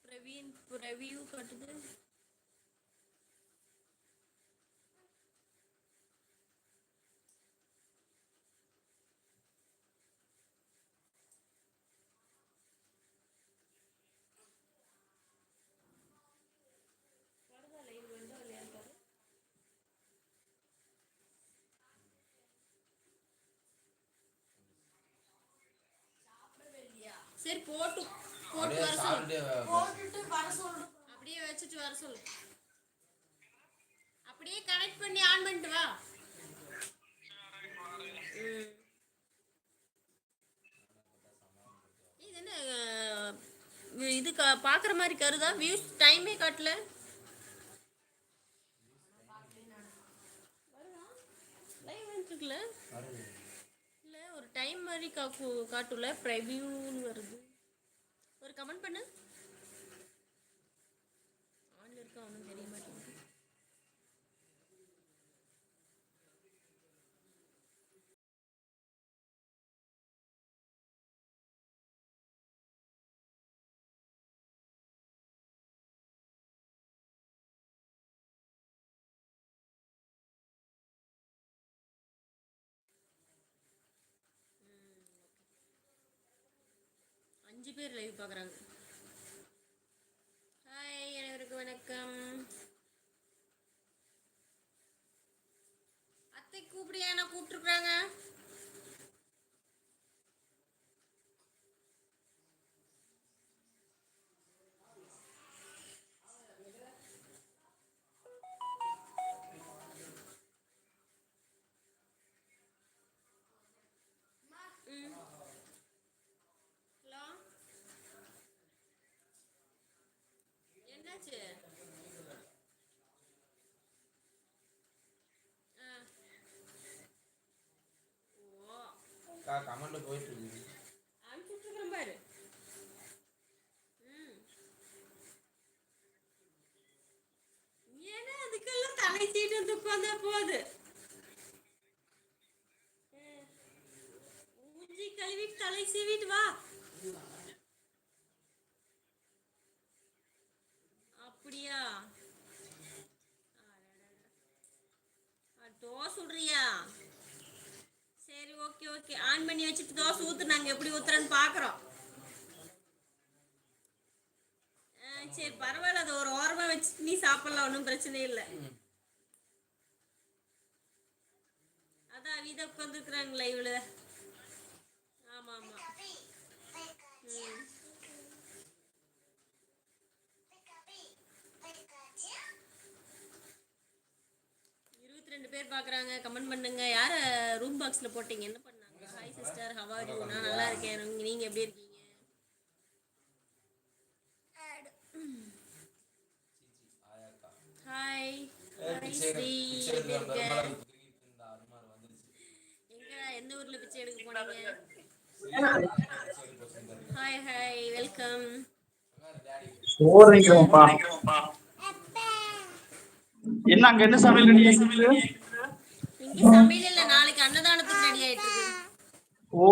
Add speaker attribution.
Speaker 1: Praveen review காட்டுது. சரி போட்டு வர சொல்லு. போட்டுட்டு வர சொல்லு. அப்படியே வச்சுட்டு வர சொல்லு. அப்படியே கனெக்ட் பண்ணி ஆன் பண்ணிட்டு வா. இது என்ன இது பாக்குற மாதிரி கருதா? வியூஸ் டைமே காட்டல. லைவ் வந்துருக்குல இல்ல ஒரு டைம் மாதிரி காட்டுல ப்ரிவ்யூன்னு வருது. ஒரு கமெண்ட் பண்ணு. ஆன்ல இருக்கா ஒன்றும் தெரிய மாட்டேங்குது. அஞ்சு பேர் லைவ் பார்க்குறாங்க. ஹாய் அனைவருக்கும் வணக்கம். அத்தை கூப்பிடியா? நான் கூப்பிட்டுருக்குறாங்க. ஹலோ என்னாச்சு?
Speaker 2: கமெண்ட் போயிட்டு இருக்கு.
Speaker 1: அனுப்பிட்டு இருக்கிறேன் பாரு. ஏன்னா அதுக்கெல்லாம் தலை சீட்டு வந்து உட்காந்தா போகுது. மூஞ்சி கழுவிட்டு தலை சீவிட்டு வா. அப்படியா? தோசை சுடுறியா? சரி ஓகே ஓகே. ஆன் பண்ணி வச்சுட்டு தோசை ஊத்து. நாங்க எப்படி ஊத்துறன்னு பாக்குறோம். சரி பரவாயில்ல. அது ஒரு ஓரமா வச்சுட்டு நீ சாப்பிடலாம், ஒன்றும் பிரச்சனை இல்லை. அதான் அவித உட்காந்துருக்குறாங்க லைவ்ல. ஆமா ஆமா. 22 பேர் பாக்குறாங்க. கமெண்ட் பண்ணுங்க. யார ரூம் பாக்ஸ்ல போட்டீங்க? என்ன பண்ணாங்க? Hi sister, how are you? நான் நல்லா இருக்கேன். நீங்க எப்படி இருக்கீங்க? ஹாய் ஸ்ரீ, எப்படி இருக்க? எங்க எந்த ஊர்ல பிச்சை எடுக்க போனீங்க? Hi hi welcome.
Speaker 3: என்ன அங்க என்ன சமையல் ரெடி ஆயிட்டு இருக்கு?
Speaker 1: இங்க சமையல் இல்ல, நாளைக்கு அன்னதானத்துக்கு ரெடி ஆயிட்டு இருக்கு.
Speaker 3: ஓ